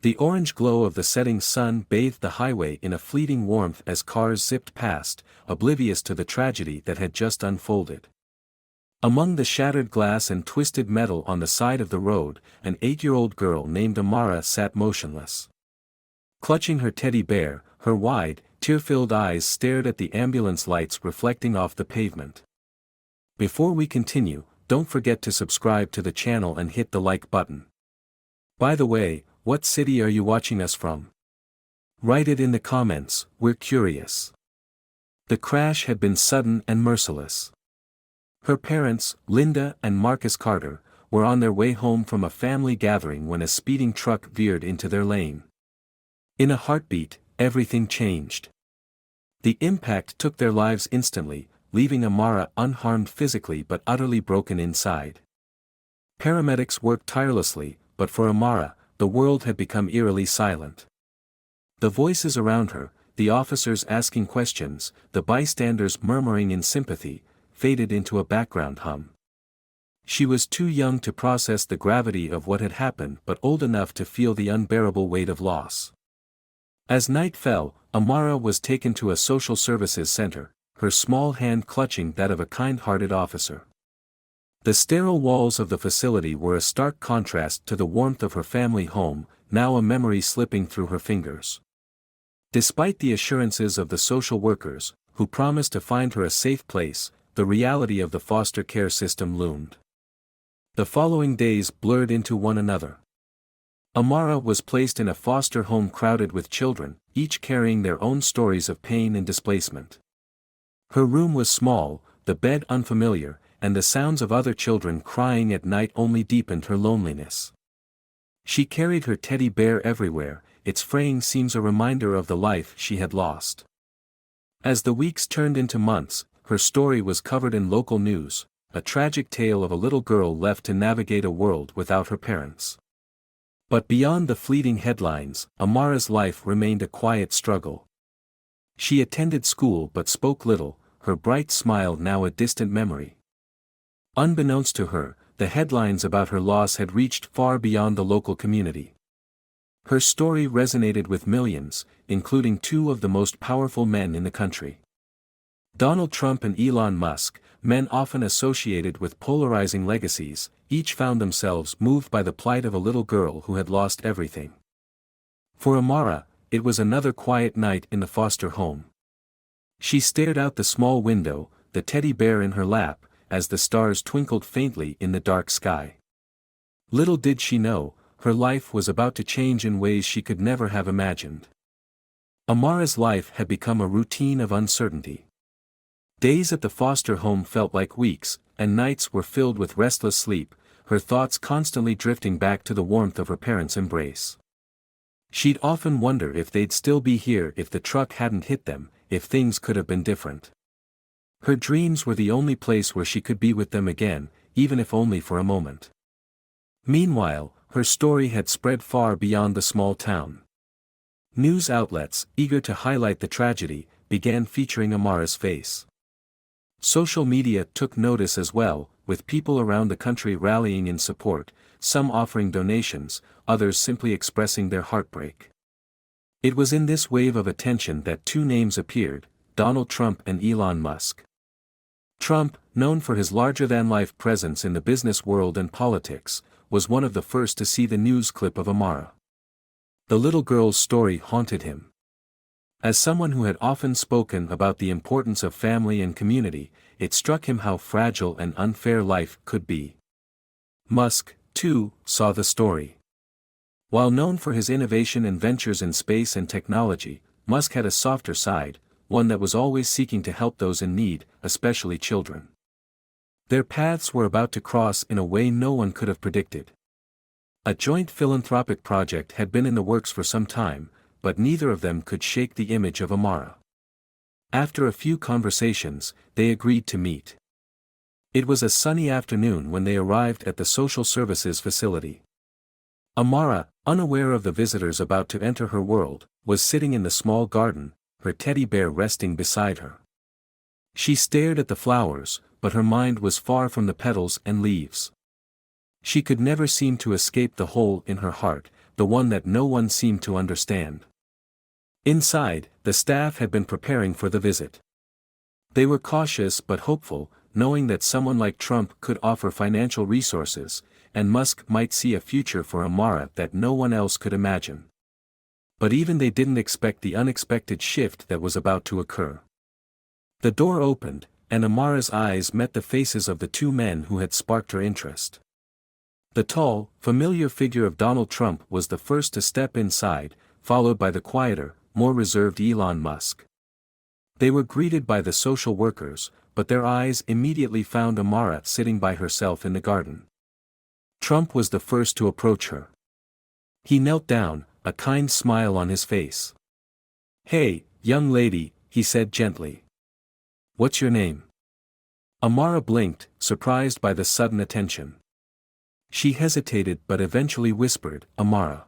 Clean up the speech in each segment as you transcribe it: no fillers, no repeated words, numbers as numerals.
The orange glow of the setting sun bathed the highway in a fleeting warmth as cars zipped past, oblivious to the tragedy that had just unfolded. Among the shattered glass and twisted metal on the side of the road, an 8-year-old girl named Amara sat motionless. Clutching her teddy bear, her wide, tear-filled eyes stared at the ambulance lights reflecting off the pavement. Before we continue, don't forget to subscribe to the channel and hit the like button. By the way, what city are you watching us from? Write it in the comments, we're curious. The crash had been sudden and merciless. Her parents, Linda and Marcus Carter, were on their way home from a family gathering when a speeding truck veered into their lane. In a heartbeat, everything changed. The impact took their lives instantly, leaving Amara unharmed physically but utterly broken inside. Paramedics worked tirelessly, but for Amara, the world had become eerily silent. The voices around her, the officers asking questions, the bystanders murmuring in sympathy, faded into a background hum. She was too young to process the gravity of what had happened but old enough to feel the unbearable weight of loss. As night fell, Amara was taken to a social services center, her small hand clutching that of a kind-hearted officer. The sterile walls of the facility were a stark contrast to the warmth of her family home, now a memory slipping through her fingers. Despite the assurances of the social workers, who promised to find her a safe place, the reality of the foster care system loomed. The following days blurred into one another. Amara was placed in a foster home crowded with children, each carrying their own stories of pain and displacement. Her room was small, the bed unfamiliar, and the sounds of other children crying at night only deepened her loneliness. She carried her teddy bear everywhere, its fraying seams a reminder of the life she had lost. As the weeks turned into months, her story was covered in local news, a tragic tale of a little girl left to navigate a world without her parents. But beyond the fleeting headlines, Amara's life remained a quiet struggle. She attended school but spoke little, her bright smile now a distant memory. Unbeknownst to her, the headlines about her loss had reached far beyond the local community. Her story resonated with millions, including two of the most powerful men in the country. Donald Trump and Elon Musk, men often associated with polarizing legacies, each found themselves moved by the plight of a little girl who had lost everything. For Amara, it was another quiet night in the foster home. She stared out the small window, the teddy bear in her lap, as the stars twinkled faintly in the dark sky. Little did she know, her life was about to change in ways she could never have imagined. Amara's life had become a routine of uncertainty. Days at the foster home felt like weeks, and nights were filled with restless sleep, her thoughts constantly drifting back to the warmth of her parents' embrace. She'd often wonder if they'd still be here if the truck hadn't hit them, if things could have been different. Her dreams were the only place where she could be with them again, even if only for a moment. Meanwhile, her story had spread far beyond the small town. News outlets, eager to highlight the tragedy, began featuring Amara's face. Social media took notice as well, with people around the country rallying in support, some offering donations, others simply expressing their heartbreak. It was in this wave of attention that two names appeared, Donald Trump and Elon Musk. Trump, known for his larger-than-life presence in the business world and politics, was one of the first to see the news clip of Amara. The little girl's story haunted him. As someone who had often spoken about the importance of family and community, it struck him how fragile and unfair life could be. Musk, too, saw the story. While known for his innovation and ventures in space and technology, Musk had a softer side, one that was always seeking to help those in need, especially children. Their paths were about to cross in a way no one could have predicted. A joint philanthropic project had been in the works for some time, but neither of them could shake the image of Amara. After a few conversations, they agreed to meet. It was a sunny afternoon when they arrived at the social services facility. Amara, unaware of the visitors about to enter her world, was sitting in the small garden, her teddy bear resting beside her. She stared at the flowers, but her mind was far from the petals and leaves. She could never seem to escape the hole in her heart, the one that no one seemed to understand. Inside, the staff had been preparing for the visit. They were cautious but hopeful, knowing that someone like Trump could offer financial resources, and Musk might see a future for Amara that no one else could imagine. But even they didn't expect the unexpected shift that was about to occur. The door opened, and Amara's eyes met the faces of the two men who had sparked her interest. The tall, familiar figure of Donald Trump was the first to step inside, followed by the quieter, more reserved Elon Musk. They were greeted by the social workers, but their eyes immediately found Amara sitting by herself in the garden. Trump was the first to approach her. He knelt down, a kind smile on his face. "Hey, young lady," he said gently. "What's your name?" Amara blinked, surprised by the sudden attention. She hesitated but eventually whispered, "Amara."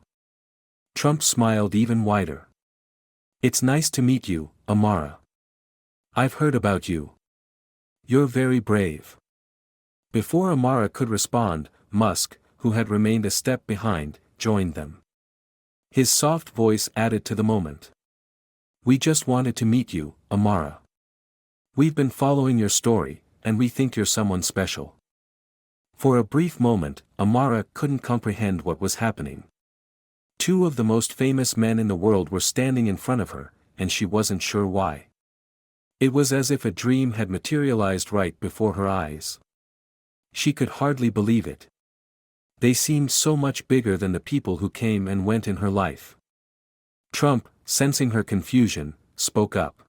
Trump smiled even wider. "It's nice to meet you, Amara. I've heard about you. You're very brave." Before Amara could respond, Musk, who had remained a step behind, joined them. His soft voice added to the moment. "We just wanted to meet you, Amara. We've been following your story, and we think you're someone special." For a brief moment, Amara couldn't comprehend what was happening. Two of the most famous men in the world were standing in front of her, and she wasn't sure why. It was as if a dream had materialized right before her eyes. She could hardly believe it. They seemed so much bigger than the people who came and went in her life. Trump, sensing her confusion, spoke up.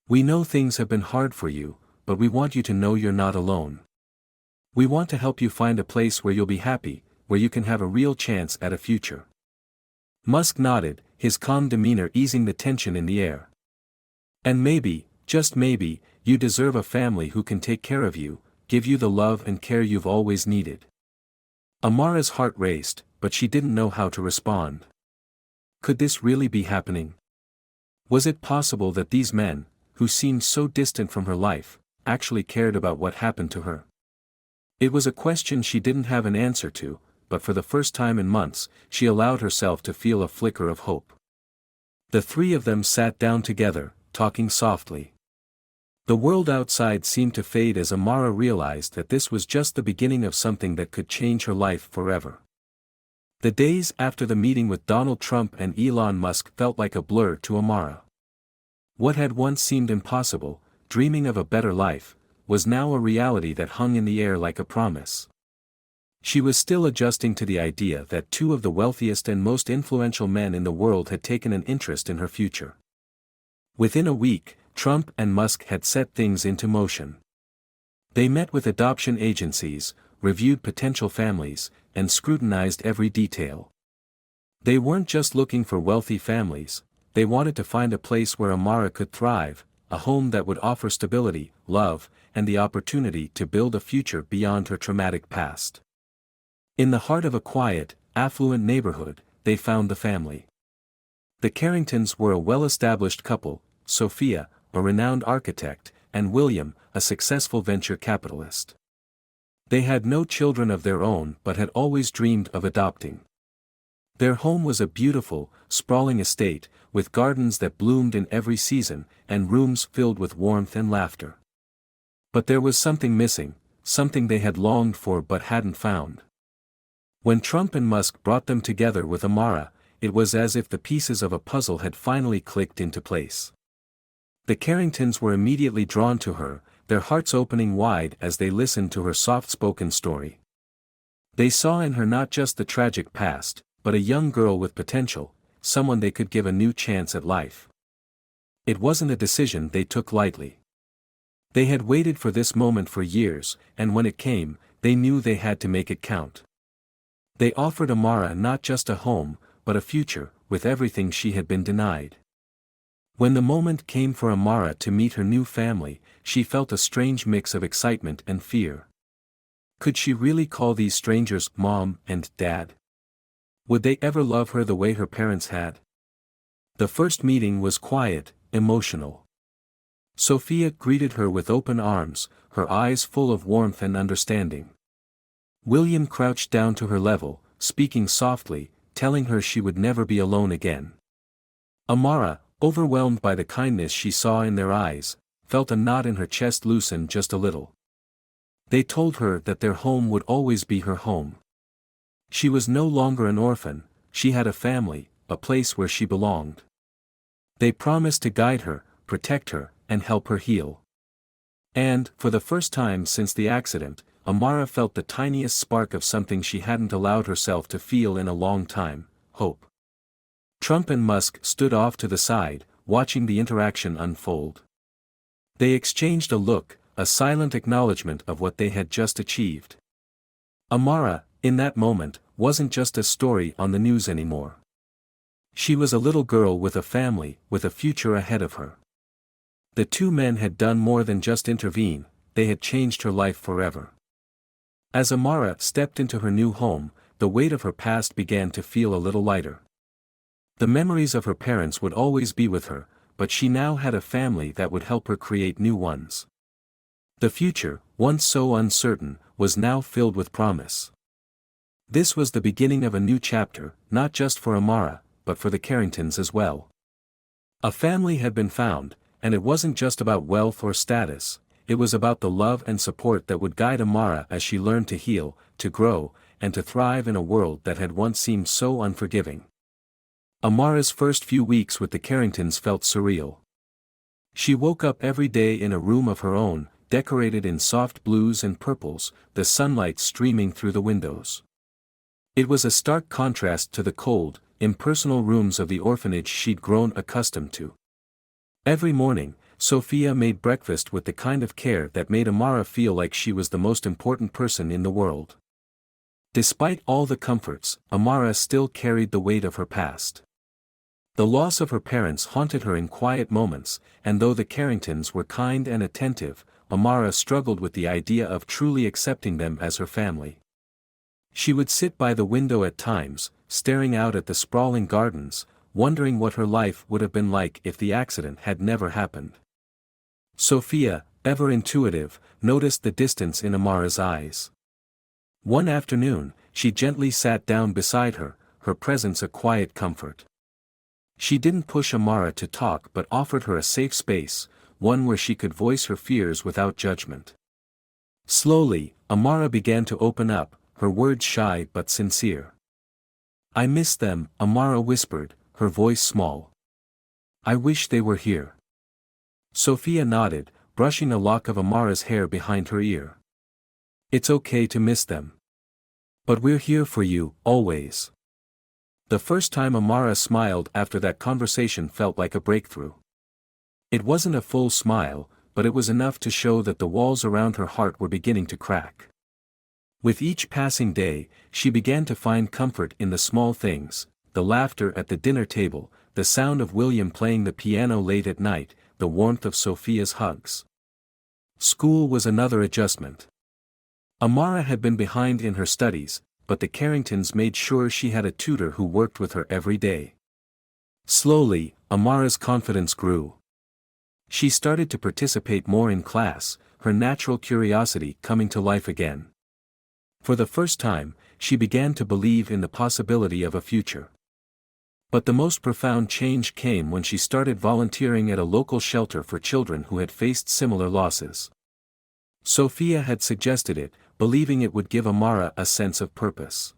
"We know things have been hard for you, but we want you to know you're not alone. We want to help you find a place where you'll be happy, where you can have a real chance at a future." Musk nodded, his calm demeanor easing the tension in the air. "And maybe, just maybe, you deserve a family who can take care of you, give you the love and care you've always needed." Amara's heart raced, but she didn't know how to respond. Could this really be happening? Was it possible that these men, who seemed so distant from her life, actually cared about what happened to her? It was a question she didn't have an answer to, but for the first time in months, she allowed herself to feel a flicker of hope. The three of them sat down together, talking softly. The world outside seemed to fade as Amara realized that this was just the beginning of something that could change her life forever. The days after the meeting with Donald Trump and Elon Musk felt like a blur to Amara. What had once seemed impossible, dreaming of a better life, was now a reality that hung in the air like a promise. She was still adjusting to the idea that two of the wealthiest and most influential men in the world had taken an interest in her future. Within a week, Trump and Musk had set things into motion. They met with adoption agencies, reviewed potential families, and scrutinized every detail. They weren't just looking for wealthy families, they wanted to find a place where Amara could thrive, a home that would offer stability, love, and the opportunity to build a future beyond her traumatic past. In the heart of a quiet, affluent neighborhood, they found the family. The Carringtons were a well-established couple, Sophia, a renowned architect, and William, a successful venture capitalist. They had no children of their own but had always dreamed of adopting. Their home was a beautiful, sprawling estate, with gardens that bloomed in every season, and rooms filled with warmth and laughter. But there was something missing, something they had longed for but hadn't found. When Trump and Musk brought them together with Amara, it was as if the pieces of a puzzle had finally clicked into place. The Carringtons were immediately drawn to her, their hearts opening wide as they listened to her soft-spoken story. They saw in her not just the tragic past, but a young girl with potential, someone they could give a new chance at life. It wasn't a decision they took lightly. They had waited for this moment for years, and when it came, they knew they had to make it count. They offered Amara not just a home, but a future, with everything she had been denied. When the moment came for Amara to meet her new family, she felt a strange mix of excitement and fear. Could she really call these strangers Mom and Dad? Would they ever love her the way her parents had? The first meeting was quiet, emotional. Sophia greeted her with open arms, her eyes full of warmth and understanding. William crouched down to her level, speaking softly, telling her she would never be alone again. Amara, overwhelmed by the kindness she saw in their eyes, felt a knot in her chest loosen just a little. They told her that their home would always be her home. She was no longer an orphan, she had a family, a place where she belonged. They promised to guide her, protect her, and help her heal. And, for the first time since the accident, Amara felt the tiniest spark of something she hadn't allowed herself to feel in a long time: hope. Trump and Musk stood off to the side, watching the interaction unfold. They exchanged a look, a silent acknowledgement of what they had just achieved. Amara, in that moment, wasn't just a story on the news anymore. She was a little girl with a family, with a future ahead of her. The two men had done more than just intervene, they had changed her life forever. As Amara stepped into her new home, the weight of her past began to feel a little lighter. The memories of her parents would always be with her, but she now had a family that would help her create new ones. The future, once so uncertain, was now filled with promise. This was the beginning of a new chapter, not just for Amara, but for the Carringtons as well. A family had been found, and it wasn't just about wealth or status, it was about the love and support that would guide Amara as she learned to heal, to grow, and to thrive in a world that had once seemed so unforgiving. Amara's first few weeks with the Carringtons felt surreal. She woke up every day in a room of her own, decorated in soft blues and purples, the sunlight streaming through the windows. It was a stark contrast to the cold, impersonal rooms of the orphanage she'd grown accustomed to. Every morning, Sophia made breakfast with the kind of care that made Amara feel like she was the most important person in the world. Despite all the comforts, Amara still carried the weight of her past. The loss of her parents haunted her in quiet moments, and though the Carringtons were kind and attentive, Amara struggled with the idea of truly accepting them as her family. She would sit by the window at times, staring out at the sprawling gardens, wondering what her life would have been like if the accident had never happened. Sophia, ever intuitive, noticed the distance in Amara's eyes. One afternoon, she gently sat down beside her, her presence a quiet comfort. She didn't push Amara to talk but offered her a safe space, one where she could voice her fears without judgment. Slowly, Amara began to open up, her words shy but sincere. "I miss them," Amara whispered, her voice small. "I wish they were here." Sophia nodded, brushing a lock of Amara's hair behind her ear. "It's okay to miss them. But we're here for you, always." The first time Amara smiled after that conversation felt like a breakthrough. It wasn't a full smile, but it was enough to show that the walls around her heart were beginning to crack. With each passing day, she began to find comfort in the small things: the laughter at the dinner table, the sound of William playing the piano late at night, the warmth of Sophia's hugs. School was another adjustment. Amara had been behind in her studies, but the Carringtons made sure she had a tutor who worked with her every day. Slowly, Amara's confidence grew. She started to participate more in class, her natural curiosity coming to life again. For the first time, she began to believe in the possibility of a future. But the most profound change came when she started volunteering at a local shelter for children who had faced similar losses. Sophia had suggested it, believing it would give Amara a sense of purpose.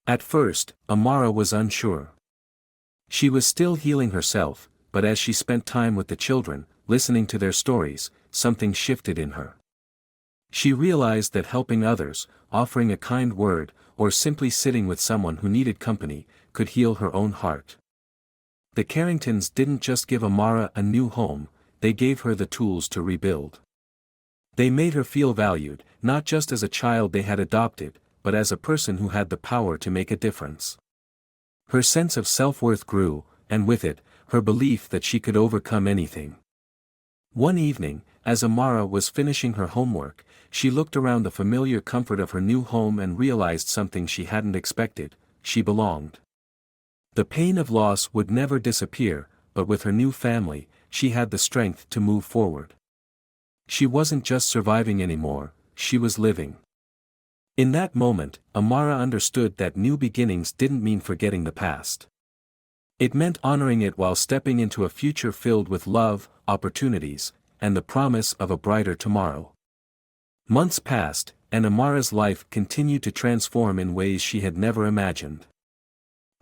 At first, Amara was unsure. She was still healing herself, but as she spent time with the children, listening to their stories, something shifted in her. She realized that helping others, offering a kind word, or simply sitting with someone who needed company, could heal her own heart. The Carringtons didn't just give Amara a new home, they gave her the tools to rebuild. They made her feel valued, not just as a child they had adopted, but as a person who had the power to make a difference. Her sense of self-worth grew, and with it, her belief that she could overcome anything. One evening, as Amara was finishing her homework, she looked around the familiar comfort of her new home and realized something she hadn't expected: she belonged. The pain of loss would never disappear, but with her new family, she had the strength to move forward. She wasn't just surviving anymore, she was living. In that moment, Amara understood that new beginnings didn't mean forgetting the past. It meant honoring it while stepping into a future filled with love, opportunities, and the promise of a brighter tomorrow. Months passed, and Amara's life continued to transform in ways she had never imagined.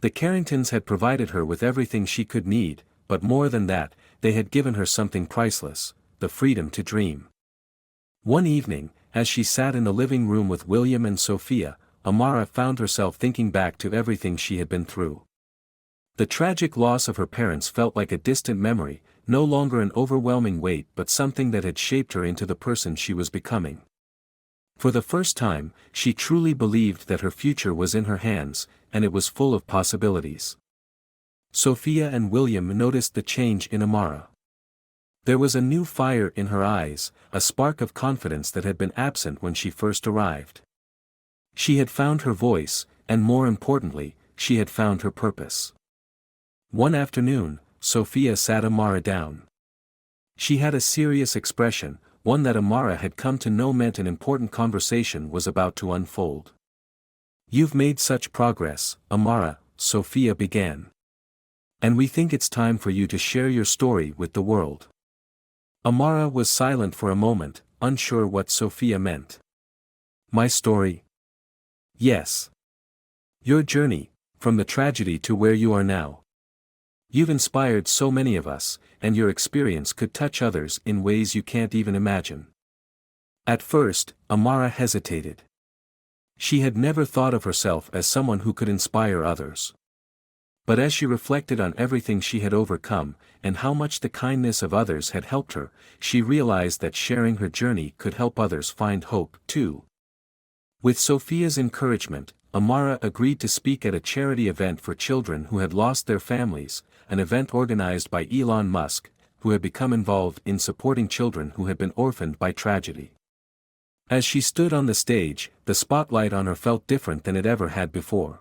The Carringtons had provided her with everything she could need, but more than that, they had given her something priceless, the freedom to dream. One evening, as she sat in the living room with William and Sophia, Amara found herself thinking back to everything she had been through. The tragic loss of her parents felt like a distant memory, no longer an overwhelming weight but something that had shaped her into the person she was becoming. For the first time, she truly believed that her future was in her hands, and it was full of possibilities. Sophia and William noticed the change in Amara. There was a new fire in her eyes, a spark of confidence that had been absent when she first arrived. She had found her voice, and more importantly, she had found her purpose. One afternoon, Sophia sat Amara down. She had a serious expression, one that Amara had come to know meant an important conversation was about to unfold. "You've made such progress, Amara," Sophia began. "And we think it's time for you to share your story with the world." Amara was silent for a moment, unsure what Sophia meant. "My story?" "Yes. Your journey, from the tragedy to where you are now. You've inspired so many of us, and your experience could touch others in ways you can't even imagine." At first, Amara hesitated. She had never thought of herself as someone who could inspire others. But as she reflected on everything she had overcome, and how much the kindness of others had helped her, she realized that sharing her journey could help others find hope, too. With Sophia's encouragement, Amara agreed to speak at a charity event for children who had lost their families, an event organized by Elon Musk, who had become involved in supporting children who had been orphaned by tragedy. As she stood on the stage, the spotlight on her felt different than it ever had before.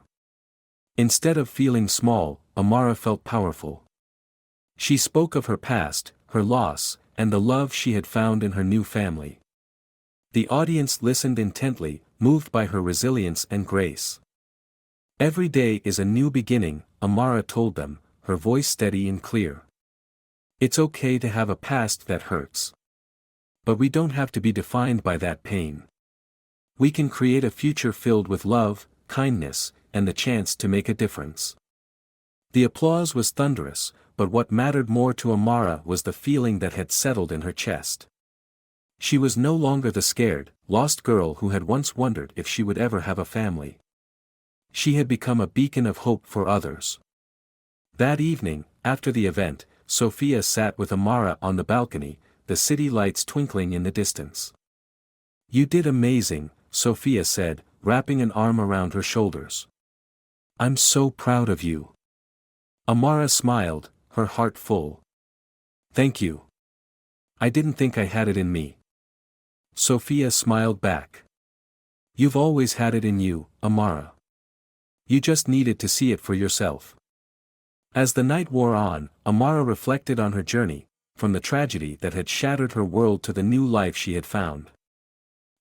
Instead of feeling small, Amara felt powerful. She spoke of her past, her loss, and the love she had found in her new family. The audience listened intently, moved by her resilience and grace. "Every day is a new beginning," Amara told them, her voice steady and clear. "It's okay to have a past that hurts. But we don't have to be defined by that pain. We can create a future filled with love, kindness, and the chance to make a difference." The applause was thunderous, but what mattered more to Amara was the feeling that had settled in her chest. She was no longer the scared, lost girl who had once wondered if she would ever have a family. She had become a beacon of hope for others. That evening, after the event, Sophia sat with Amara on the balcony, the city lights twinkling in the distance. "You did amazing," Sophia said, wrapping an arm around her shoulders. "I'm so proud of you." Amara smiled, her heart full. "Thank you. I didn't think I had it in me." Sophia smiled back. "You've always had it in you, Amara. You just needed to see it for yourself." As the night wore on, Amara reflected on her journey, from the tragedy that had shattered her world to the new life she had found.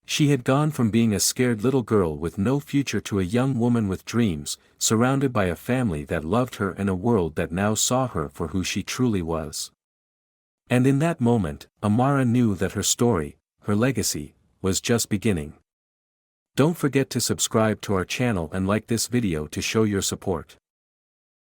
She had gone from being a scared little girl with no future to a young woman with dreams, surrounded by a family that loved her and a world that now saw her for who she truly was. And in that moment, Amara knew that her story, her legacy, was just beginning. Don't forget to subscribe to our channel and like this video to show your support.